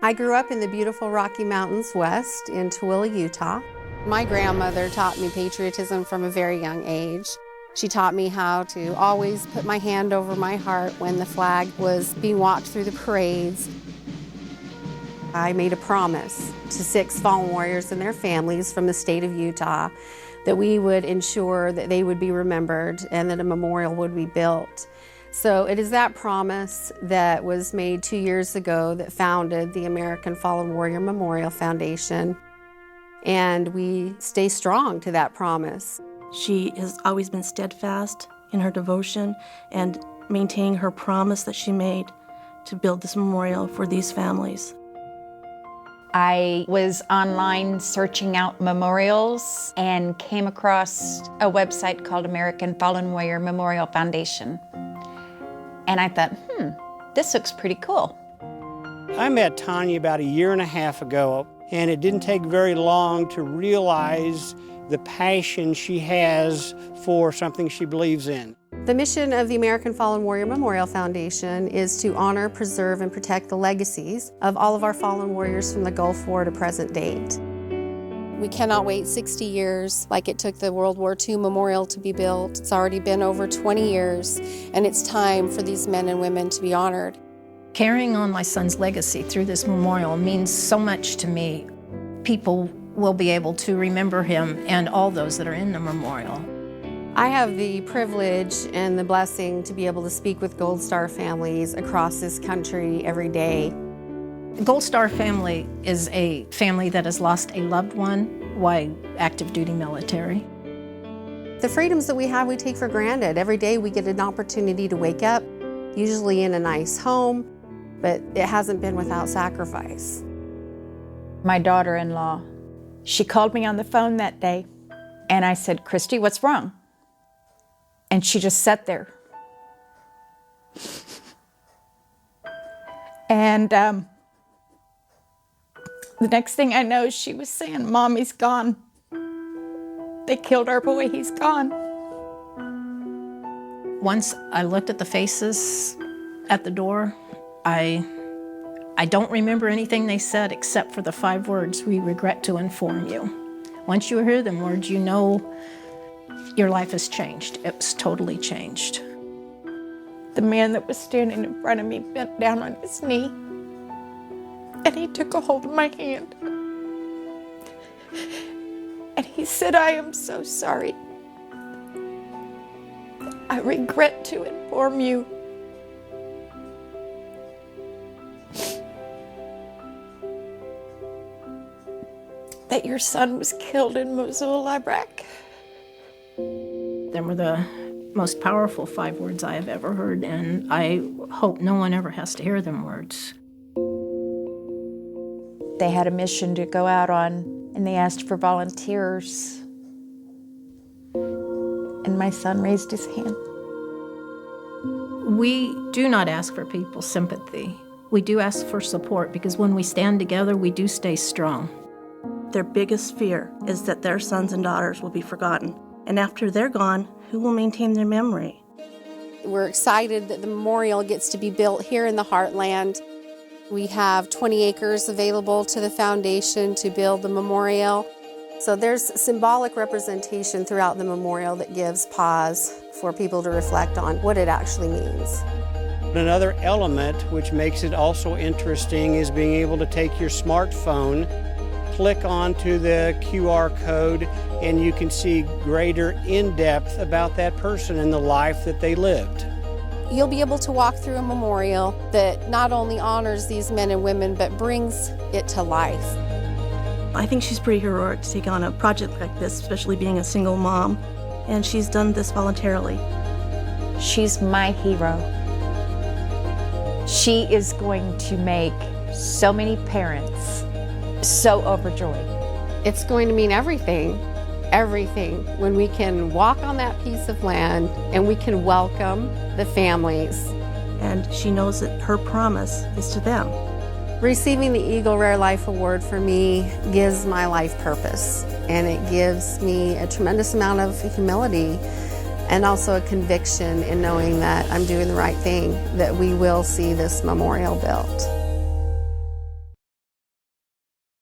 I grew up in the beautiful Rocky Mountains West in Tooele, Utah. My grandmother taught me patriotism from a very young age. She taught me how to always put my hand over my heart when the flag was being walked through the parades. I made a promise to 6 fallen warriors and their families from the state of Utah that we would ensure that they would be remembered and that a memorial would be built. So it is that promise that was made 2 years ago that founded the American Fallen Warrior Memorial Foundation. And we stay strong to that promise. She has always been steadfast in her devotion and maintaining her promise that she made to build this memorial for these families. I was online searching out memorials and came across a website called American Fallen Warrior Memorial Foundation. And I thought, this looks pretty cool. I met Tonya about 1.5 years ago, and it didn't take very long to realize the passion she has for something she believes in. The mission of the American Fallen Warrior Memorial Foundation is to honor, preserve, and protect the legacies of all of our fallen warriors from the Gulf War to present date. We cannot wait 60 years like it took the World War II memorial to be built. It's already been over 20 years, and it's time for these men and women to be honored. Carrying on my son's legacy through this memorial means so much to me. People will be able to remember him and all those that are in the memorial. I have the privilege and the blessing to be able to speak with Gold Star families across this country every day. The Gold Star family is a family that has lost a loved one while active duty military. The freedoms that we have, we take for granted. Every day we get an opportunity to wake up, usually in a nice home, but it hasn't been without sacrifice. My daughter-in-law, she called me on the phone that day, and I said, "Christy, what's wrong?" And she just sat there. And the next thing I know, she was saying, "Mommy's gone. They killed our boy, he's gone." Once I looked at the faces at the door, I don't remember anything they said except for the 5 words, "We regret to inform you." Once you hear them words, you know your life has changed. It was totally changed. The man that was standing in front of me bent down on his knee, and he took a hold of my hand. And he said, "I am so sorry. I regret to inform you that your son was killed in Mosul, Iraq." They were the most powerful 5 words I have ever heard, and I hope no one ever has to hear them words. They had a mission to go out on, and they asked for volunteers. And my son raised his hand. We do not ask for people's sympathy. We do ask for support, because when we stand together, we do stay strong. Their biggest fear is that their sons and daughters will be forgotten. And after they're gone, who will maintain their memory? We're excited that the memorial gets to be built here in the Heartland. We have 20 acres available to the foundation to build the memorial. So there's symbolic representation throughout the memorial that gives pause for people to reflect on what it actually means. Another element which makes it also interesting is being able to take your smartphone, click onto the QR code, and you can see greater in-depth about that person and the life that they lived. You'll be able to walk through a memorial that not only honors these men and women, but brings it to life. I think she's pretty heroic to take on a project like this, especially being a single mom, and she's done this voluntarily. She's my hero. She is going to make so many parents so overjoyed. It's going to mean everything when we can walk on that piece of land and we can welcome the families. And she knows that her promise is to them. Receiving the Eagle Rare Life Award for me gives my life purpose, and it gives me a tremendous amount of humility and also a conviction in knowing that I'm doing the right thing, that we will see this memorial built.